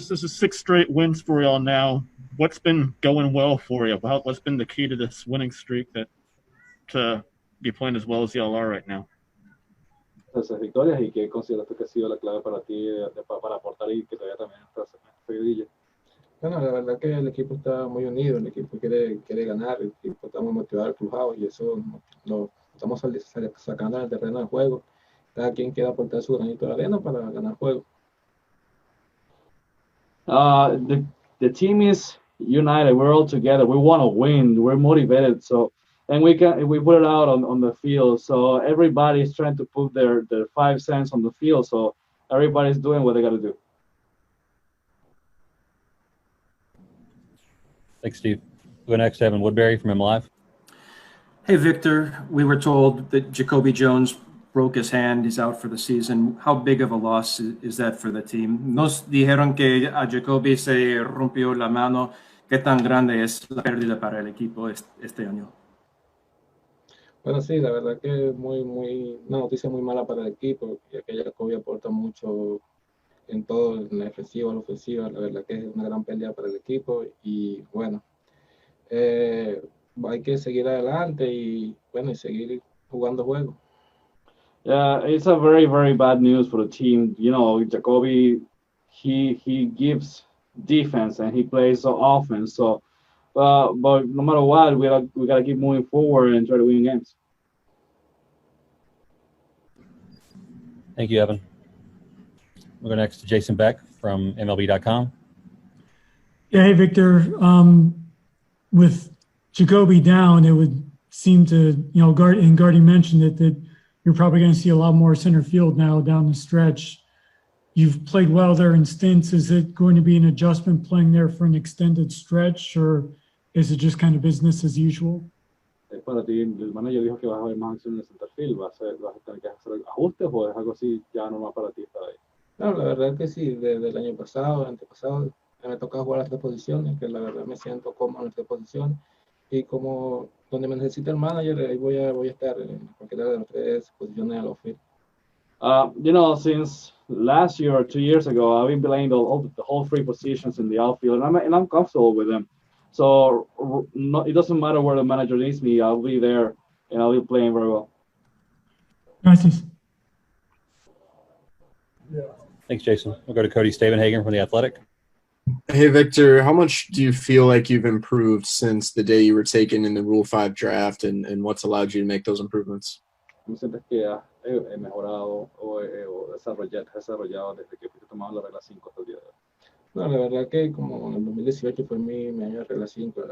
This is 6 straight wins for y'all now. What's been going well for you? What's been the key to this winning streak to be playing as well as y'all are right now? Esas victorias y qué consideras tú que ha sido la clave para ti para aportar y que todavía también estás en esta seguidilla. Bueno, la verdad que el equipo está muy unido, el equipo quiere ganar, el equipo está muy motivado, empujado y eso lo estamos sacando en el terreno de juego. Cada quien quiere aportar su granito de arena para ganar juego. The team is united. We're all together. We want to win. We're motivated. So, and we put it out on the field. So everybody is trying to put their 5 cents on the field. So everybody's doing what they got to do. Thanks, Steve. We'll go next to Evan Woodbury from MLive. Hey, Victor. We were told that Jacoby Jones broke his hand. He's out for the season. How big of a loss is that for the team? Nos dijeron que a Jacoby se rompió la mano. ¿Qué tan grande es la pérdida para el equipo este año? Bueno, sí, la verdad que es una noticia muy mala para el equipo, ya que Jacoby aporta mucho en todo, en la defensiva, en la ofensiva. La verdad que es una gran pelea para el equipo y bueno, hay que seguir adelante y bueno, y seguir jugando juegos. Yeah, it's a very, very bad news for the team. You know, Jacoby, he gives defense and he plays offense. So, but no matter what, we gotta keep moving forward and try to win games. Thank you, Evan. We'll go next to Jason Beck from MLB.com. Yeah, hey, Victor. With Jacoby down, it would seem to, Gardy mentioned it, that you're probably going to see a lot more center field now down the stretch. You've played well there in stints. Is it going to be an adjustment playing there for an extended stretch, or is it just kind of business as usual? Para ti, el manager dijo que vas a ver más acción en el center field, vas a tener que hacer ajustes o es algo así ya normal para ti estar ahí. No, la verdad que sí, desde el año pasado, antepasado, me toca jugar las 3 posiciones, que la verdad me siento cómodo en las 3 posiciones y como donde me necesita el manager, ahí voy a estar en cualquiera de las 3 posiciones al outfield. Since last year or 2 years ago, I've been playing the whole 3 positions in the outfield, and I'm comfortable with them. So it doesn't matter where the manager needs me, I'll be there, and I'll be playing very well. Gracias. Thanks, Jason. We'll go to Cody Stavenhagen from The Athletic. Hey, Victor, how much do you feel like you've improved since the day you were taken in the Rule 5 draft, and what's allowed you to make those improvements? ¿Cómo sientes que has mejorado o desarrollado desde que fuiste tomado la regla 5 hasta el día de hoy? No, la verdad que como en el 2018 fue mi año de regla 5,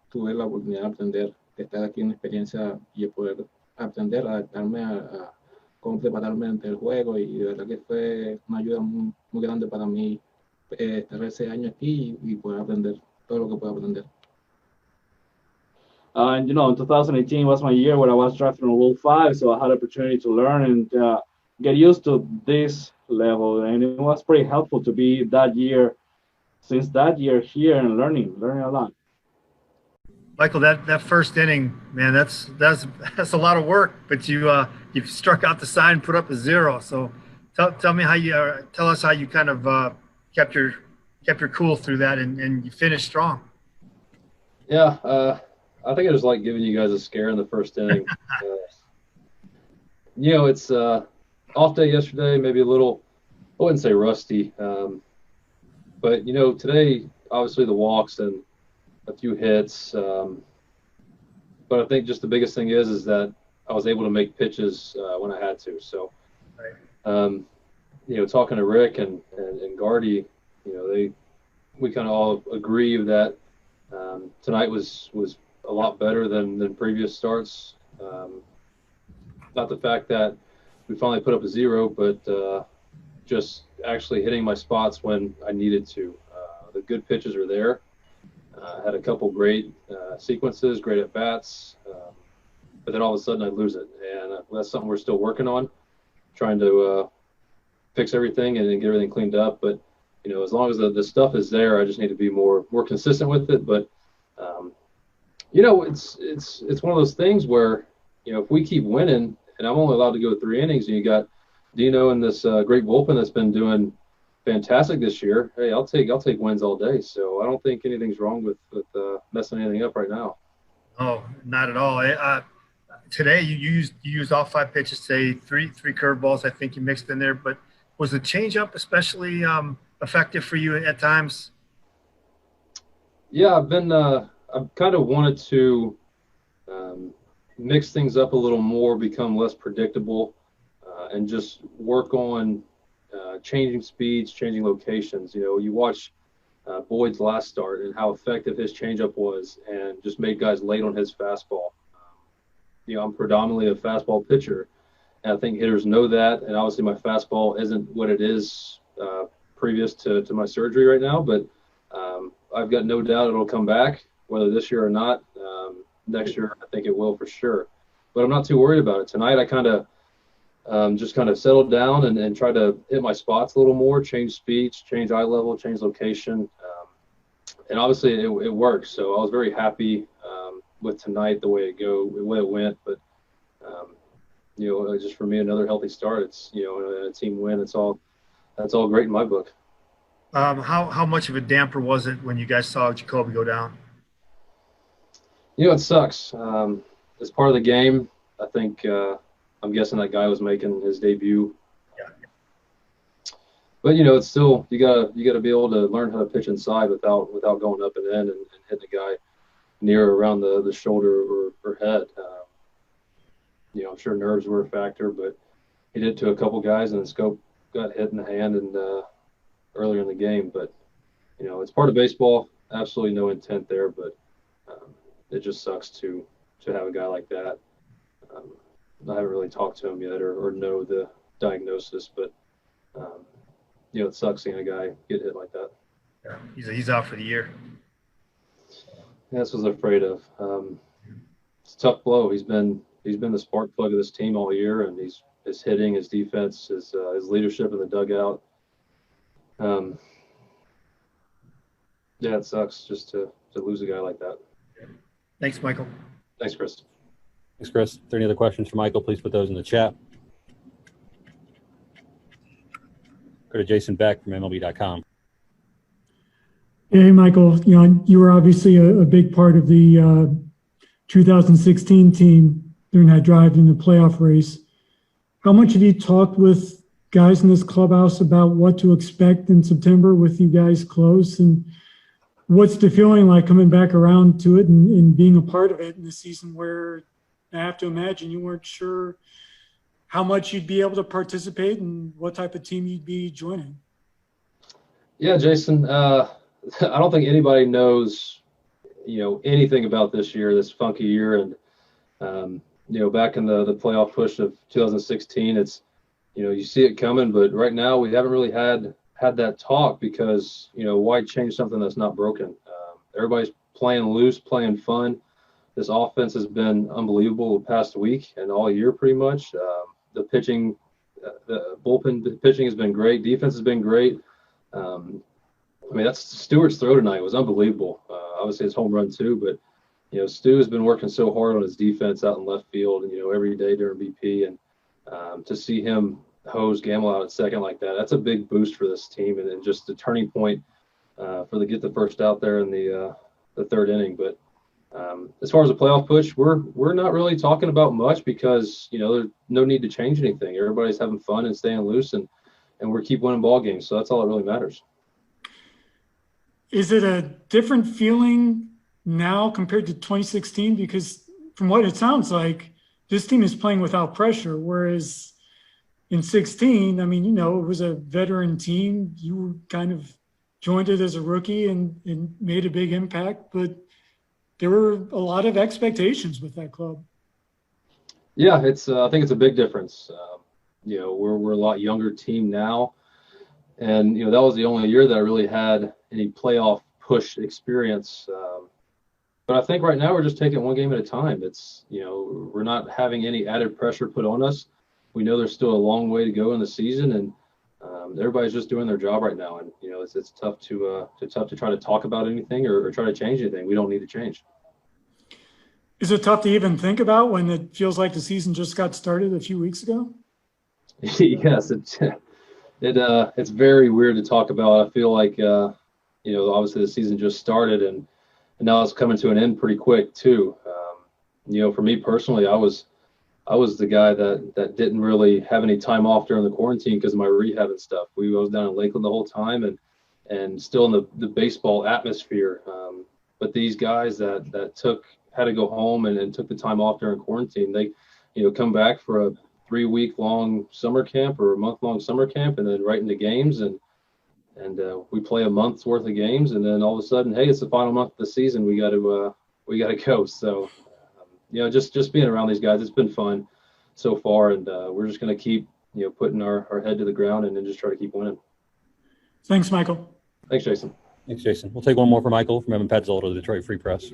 tuve la oportunidad de aprender, de estar aquí en experiencia y de poder aprender, adaptarme a cómo prepararme ante el juego y de verdad que fue una ayuda muy, muy grande para mí estar ese año aquí y poder aprender todo lo que puedo aprender. And, in 2018 was my year where I was drafted on Rule 5, so I had the opportunity to learn and get used to this level. And it was pretty helpful to be since that year here and learning a lot. Michael, that first inning, man, that's a lot of work, but you struck out the sign, put up a 0. So tell me tell us how you kind of kept your cool through that and you finished strong. Yeah, I think it was like giving you guys a scare in the first inning. It's off day yesterday, maybe a little, I wouldn't say rusty, but today obviously the walks and a few hits, but I think just the biggest thing is that I was able to make pitches when I had to. So, talking to Rick and Gardy, we kind of all agree that tonight was a lot better than previous starts. Not the fact that we finally put up a 0, but just actually hitting my spots when I needed to. The good pitches are there. Had a couple great sequences, great at bats, but then all of a sudden I lose it, and that's something we're still working on, trying to fix everything and get everything cleaned up. But as long as the stuff is there, I just need to be more consistent with it. But it's one of those things where if we keep winning, and I'm only allowed to go 3 innings, and you got Dino and this great bullpen that's been doing fantastic this year, hey, I'll take wins all day. So I don't think anything's wrong with messing anything up right now. Oh, not at all. Today you used all 5 pitches. Say three curveballs. I think you mixed in there. But was the changeup especially effective for you at times? Yeah, I've kind of wanted to mix things up a little more, become less predictable, and just work on changing speeds, changing locations. You watch Boyd's last start and how effective his changeup was, and just made guys late on his fastball. I'm predominantly a fastball pitcher, and I think hitters know that. And obviously, my fastball isn't what it is previous to my surgery right now, but I've got no doubt it'll come back, whether this year or not. Next year, I think it will for sure. But I'm not too worried about it. Tonight, I kind of just kind of settled down and tried to hit my spots a little more, change speeds, change eye level, change location. And obviously, it worked. So I was very happy with tonight, the way it went. But, just for me, another healthy start. It's, a team win. That's all great in my book. How much of a damper was it when you guys saw Jacoby go down? It sucks. As part of the game, I think I'm guessing that guy was making his debut. Yeah. But it's still you gotta be able to learn how to pitch inside without going up and in and hitting the guy near around the shoulder or head. I'm sure nerves were a factor, but he did to a couple guys, and then Scope got hit in the hand and earlier in the game. But it's part of baseball. Absolutely no intent there, but it just sucks to have a guy like that. I haven't really talked to him yet or know the diagnosis, but it sucks seeing a guy get hit like that. Yeah, he's out for the year. Yeah, that's what I was afraid of. It's a tough blow. He's been the spark plug of this team all year, and his hitting, his defense, his leadership in the dugout. Yeah, it sucks just to lose a guy like that. Thanks, Michael. Thanks, Chris. Thanks, Chris. If there are any other questions for Michael, please put those in the chat. Go to Jason Beck from MLB.com. Hey, Michael, you were obviously a big part of the 2016 team during that drive in the playoff race. How much have you talked with guys in this clubhouse about what to expect in September with you guys close? And what's the feeling like coming back around to it and being a part of it in the season where I have to imagine you weren't sure how much you'd be able to participate and what type of team you'd be joining? Yeah, Jason, I don't think anybody knows, anything about this year, this funky year. And, back in the playoff push of 2016, it's, you see it coming, but right now we haven't really had that talk because, why change something that's not broken? Everybody's playing loose, playing fun. This offense has been unbelievable the past week and all year pretty much. The pitching, the bullpen pitching has been great. Defense has been great. That's Stewart's throw tonight was unbelievable. Obviously, his home run too, but Stu has been working so hard on his defense out in left field, and every day during BP, and to see him hose Gamble out at second like that, that's a big boost for this team, and just the turning point for get the first out there in the third inning. But as far as the playoff push, we're not really talking about much because there's no need to change anything. Everybody's having fun and staying loose, and we're keep winning ball games. So that's all that really matters. Is it a different feeling now compared to 2016? Because from what it sounds like, this team is playing without pressure, whereas in 16, it was a veteran team. You kind of joined it as a rookie and made a big impact, but there were a lot of expectations with that club. Yeah, it's I think it's a big difference. We're a lot younger team now, and that was the only year that I really had any playoff push experience. But I think right now we're just taking one game at a time. It's we're not having any added pressure put on us. We know there's still a long way to go in the season, and everybody's just doing their job right now. And it's tough to try to talk about anything or try to change anything. We don't need to change. Is it tough to even think about when it feels like the season just got started a few weeks ago? Yes, It's very weird to talk about. I feel like obviously the season just started and now it's coming to an end pretty quick too. For me personally, I was the guy that didn't really have any time off during the quarantine because of my rehab and stuff. I was down in Lakeland the whole time and still in the baseball atmosphere. But these guys that had to go home and took the time off during quarantine, they come back for a 3-week-long summer camp or a month-long summer camp and then right into games and we play a month's worth of games and then all of a sudden, hey, it's the final month of the season. We got to go. So, just being around these guys, it's been fun so far. And we're just going to keep, putting our head to the ground and then just try to keep winning. Thanks, Michael. Thanks, Jason. Thanks, Jason. We'll take one more for Michael from Evan Petzold of the Detroit Free Press.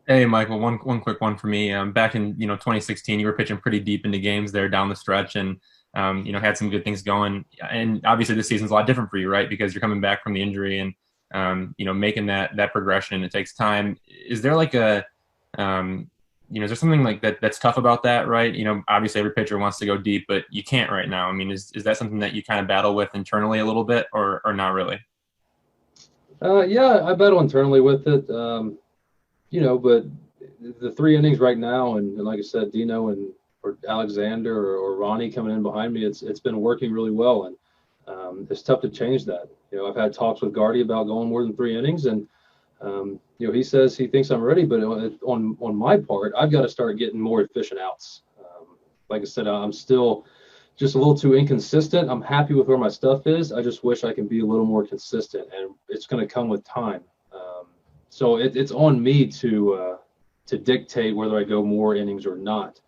Hey, Michael, one quick one for me. Back in 2016, you were pitching pretty deep into games there down the stretch and had some good things going. And obviously this season's a lot different for you, right? Because you're coming back from the injury and making that progression. It takes time. Is there like is there something like that's tough about that, right? Obviously every pitcher wants to go deep, but you can't right now. I mean, is that something that you kind of battle with internally a little bit or not really? Yeah, I battle internally with it. But the 3 innings right now, and like I said, Dino or Alexander or Ronnie coming in behind me, it's been working really well, and it's tough to change that. I've had talks with Gardy about going more than 3 innings, and he says he thinks I'm ready, but on my part, I've got to start getting more efficient outs. Like I said, I'm still just a little too inconsistent. I'm happy with where my stuff is. I just wish I can be a little more consistent, and it's going to come with time. So it's on me to dictate whether I go more innings or not.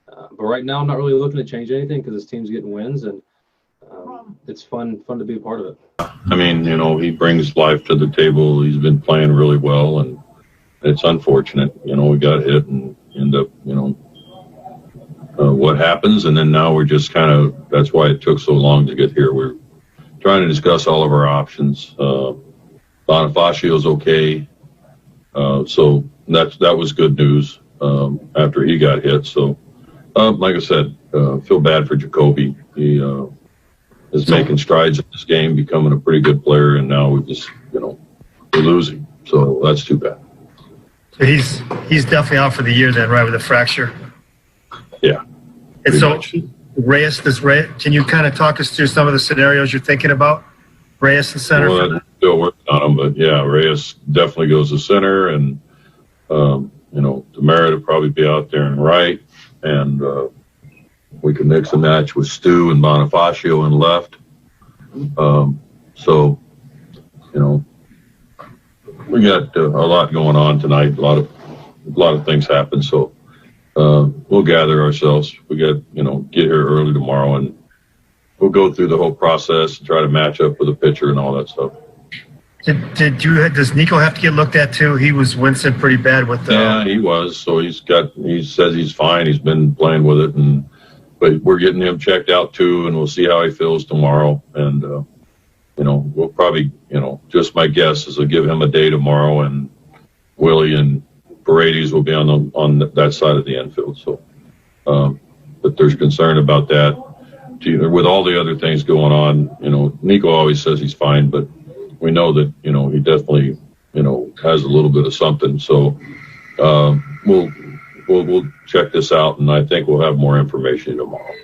But right now, I'm not really looking to change anything because this team's getting wins, and it's fun to be a part of it. I mean, he brings life to the table. He's been playing really well, and it's unfortunate. We got hit and end up, what happens, and then now we're just kind of. That's why it took so long to get here. We're trying to discuss all of our options. Bonifacio's okay. So that was good news after he got hit. So, like I said, feel bad for Jacoby. He is making strides in this game, becoming a pretty good player, and now we just, we're losing. So that's too bad. So he's definitely out for the year then, right, with a fracture? Yeah. And so Reyes, can you kind of talk us through some of the scenarios you're thinking about? Reyes in center? Well, I'm still working on him, but yeah, Reyes definitely goes to center, and Demerit will probably be out there and right, and we can mix and match with Stu and Bonifacio in left. So, we got a lot going on tonight. A lot of things happen. So we'll gather ourselves. We got get here early tomorrow, and we'll go through the whole process and try to match up with the pitcher and all that stuff. Does Nico have to get looked at too? He was wincing pretty bad with the. Yeah, he was. So he says he's fine. He's been playing with it, but we're getting him checked out too, and we'll see how he feels tomorrow. And we'll probably, just my guess is I'll give him a day tomorrow, and Willie and Paredes will be on that side of the infield. So, but there's concern about that. With all the other things going on, Nico always says he's fine, but we know that, he definitely, has a little bit of something. So, we'll check this out, and I think we'll have more information tomorrow.